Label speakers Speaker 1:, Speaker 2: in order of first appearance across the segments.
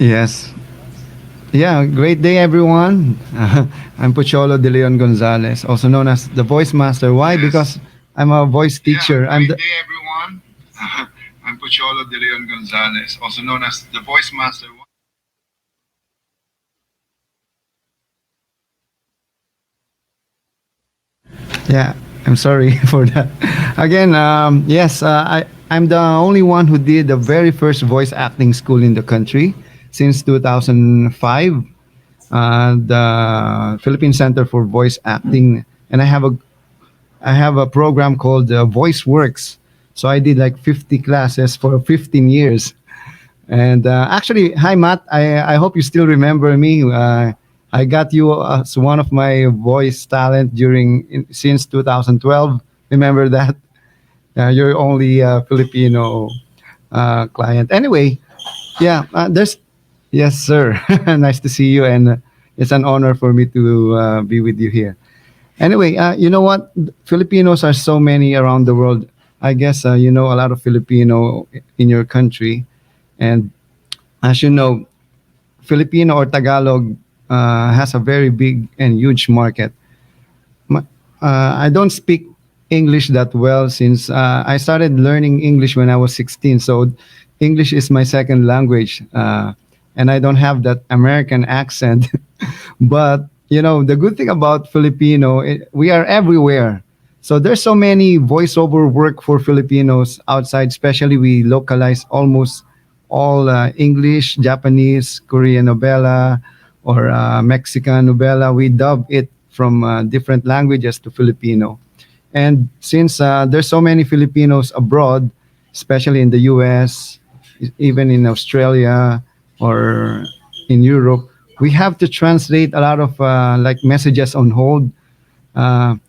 Speaker 1: Yes. Yeah, great day, everyone. I'm Pocholo De Leon Gonzalez, also known as the Voice Master. Why? Because I'm a voice teacher. I'm the
Speaker 2: Day, everyone. I'm Pocholo De Leon Gonzalez, also known as the Voice Master.
Speaker 1: yeah. I'm sorry for that. Again, yes, I'm the only one who did the very first voice acting school in the country since 2005. The Philippine Center for Voice Acting, and I have a program called Voice Works. So I did like 50 classes for 15 years. And actually, hi Matt. I hope you still remember me. I got you as one of my voice talent since 2012. Remember that? You're only a Filipino client. Anyway, yeah. There's yes, sir. Nice to see you, and it's an honor for me to be with you here. Anyway, you know what? Filipinos are so many around the world. I guess you know a lot of Filipino in your country, and as you know, Filipino or Tagalog has a very big and huge market. I don't speak English that well since I started learning English when I was 16. So English is my second language, and I don't have that American accent. But you know, the good thing about Filipino, we are everywhere. So there's so many voiceover work for Filipinos outside. Especially we localize almost all English, Japanese, Korean novella, or Mexican novella. We dub it from different languages to Filipino. And since there's so many Filipinos abroad, especially in the US, even in Australia or in Europe, we have to translate a lot of like messages on hold.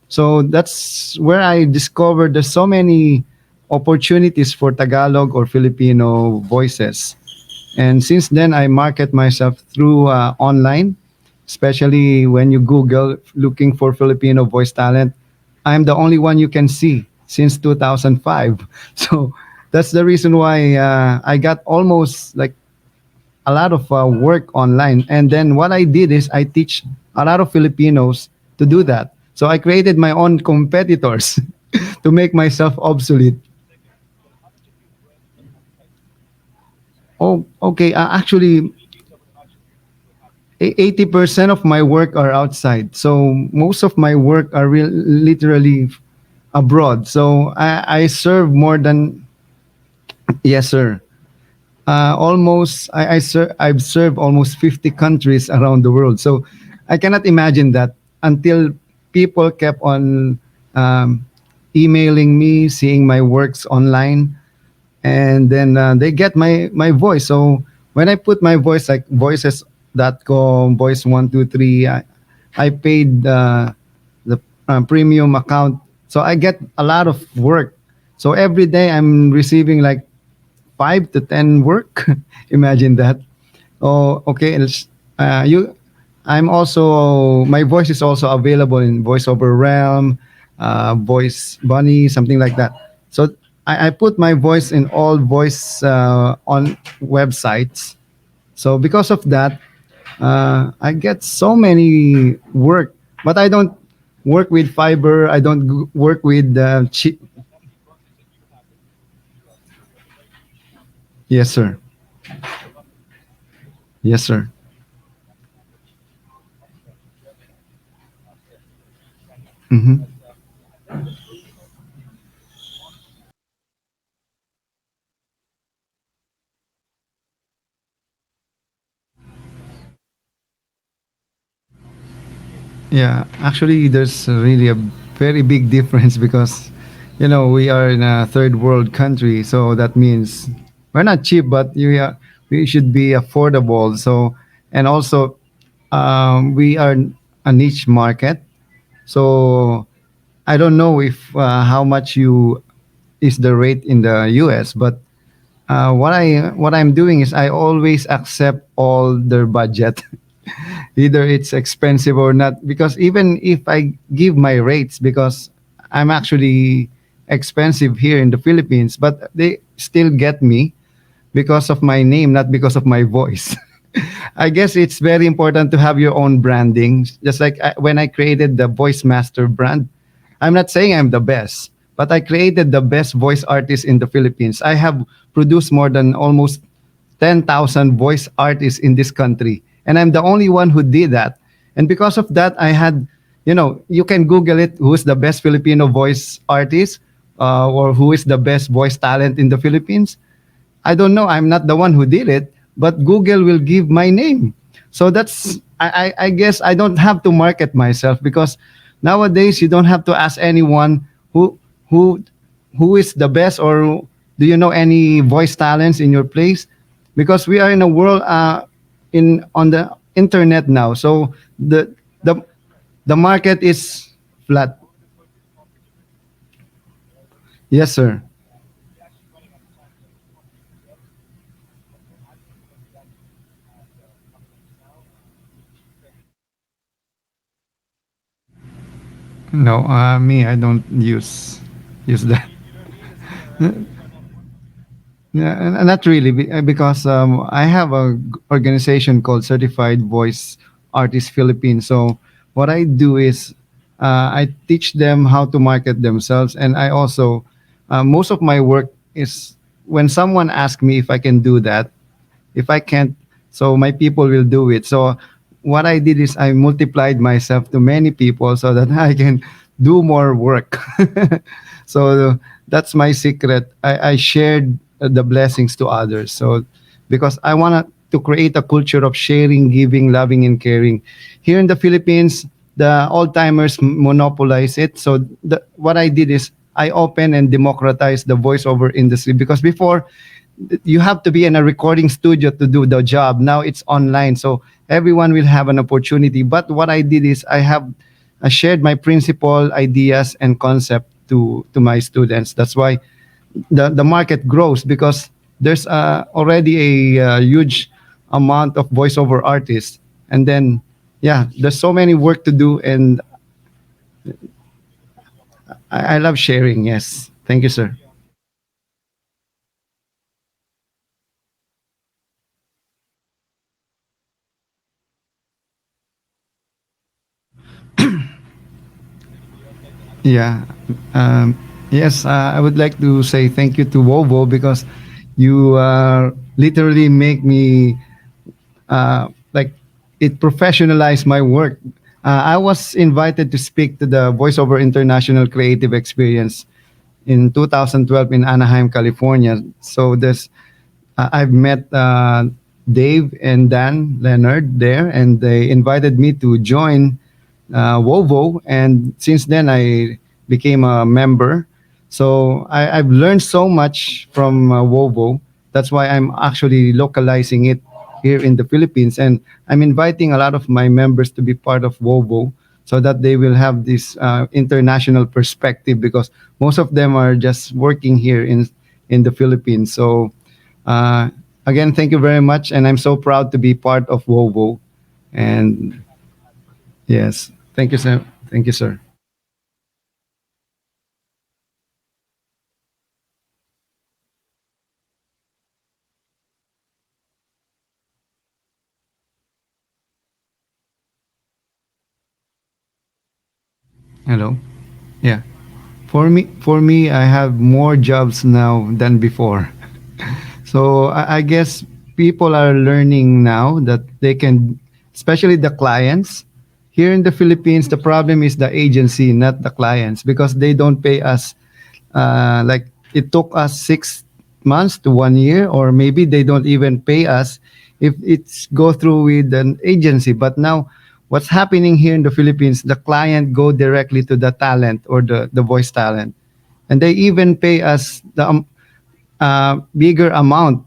Speaker 1: So that's where I discovered there's so many opportunities for Tagalog or Filipino voices. And since then, I market myself through online, especially when you Google looking for Filipino voice talent. I'm the only one you can see since 2005. So that's the reason why I got almost like a lot of work online. And then what I did is I teach a lot of Filipinos to do that. So I created my own competitors to make myself obsolete. Oh, okay. Actually, 80% of my work are outside. So most of my work are literally abroad. So I serve more than, yes, sir. I've served almost 50 countries around the world. So I cannot imagine that until people kept on um, emailing me, seeing my works online, and then they get my voice. So when I put my voice like voices.com, voice123, I paid the premium account. So I get a lot of work. So every day I'm receiving like 5 to 10 work. Imagine that. Oh, okay. You, I'm also my voice is also available in VoiceOver Realm, Voice Bunny, something like that. So I put my voice in all voice on websites. So because of that, I get so many work, but I don't work with Fiber. I don't work with Yes, sir. Yes, sir. Hmm. Yeah, actually, there's really a very big difference because, you know, we are in a third world country, so that means we're not cheap, but we should be affordable. So, and also, we are a niche market. So, I don't know if how much you is the rate in the U.S., but what I'm doing is I always accept all their budget. Either it's expensive or not, because even if I give my rates, because I'm actually expensive here in the Philippines, but they still get me because of my name, not because of my voice. I guess it's very important to have your own branding. Just like when I created the VoiceMaster brand, I'm not saying I'm the best, but I created the best voice artist in the Philippines. I have produced more than almost 10,000 voice artists in this country. And I'm the only one who did that. And because of that, I had, you can Google it, who's the best Filipino voice artist, or who is the best voice talent in the Philippines. I don't know. I'm not the one who did it, but Google will give my name. So that's, I guess I don't have to market myself, because nowadays you don't have to ask anyone who who is the best, or do you know any voice talents in your place, because we are in a world, in on the internet now. So the the market is flat. Yes, sir. No, me, I don't use that. Yeah, not really, because I have a organization called Certified Voice Artist Philippines. So what I do is, I teach them how to market themselves, and I also, most of my work is when someone asks me if I can do that. If I can't, so my people will do it. So what I did is I multiplied myself to many people so that I can do more work. So that's my secret. I shared the blessings to others. So because I want to create a culture of sharing, giving, loving, and caring. Here in the Philippines, the old timers monopolize it. So what I did is I open and democratize the voiceover industry, because before you have to be in a recording studio to do the job. Now it's online, so everyone will have an opportunity. But what I did is I shared my principle, ideas, and concept to my students. That's why the market grows, because there's already a huge amount of voiceover artists, and then yeah, there's so many work to do, and I love sharing. Yes, thank you, sir. Yeah. Yes, I would like to say thank you to Vovo, because you literally make me, like, it professionalized my work. I was invited to speak to the VoiceOver International Creative Experience in 2012 in Anaheim, California. So I've met Dave and Dan Leonard there, and they invited me to join Wovo, and since then I became a member. So I've learned so much from Wovo. That's why I'm actually localizing it here in the Philippines, and I'm inviting a lot of my members to be part of Wovo, so that they will have this international perspective, because most of them are just working here in the Philippines. So uh, again, thank you very much, and I'm so proud to be part of Wovo. And yes, thank you, sir. Thank you, sir. Hello. Yeah. For me, I have more jobs now than before. So I guess people are learning now that they can, especially the clients. Here in the Philippines, the problem is the agency, not the clients, because they don't pay us. Like, it took us 6 months to 1 year, or maybe they don't even pay us if it's go through with an agency. But now, what's happening here in the Philippines, the client go directly to the talent, or the voice talent, and they even pay us the bigger amount,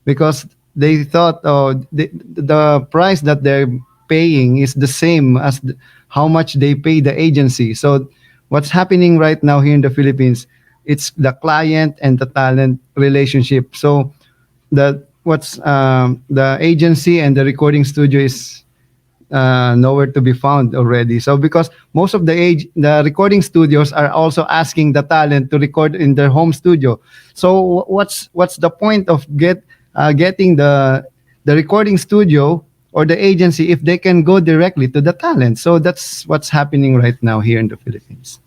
Speaker 1: because they thought, oh, the price that they're paying is the same as how much they pay the agency. So what's happening right now here in the Philippines, it's the client and the talent relationship. So the agency and the recording studio is nowhere to be found already. So because most of the recording studios are also asking the talent to record in their home studio. So what's the point of getting the recording studio or the agency if they can go directly to the talent. So that's what's happening right now here in the Philippines.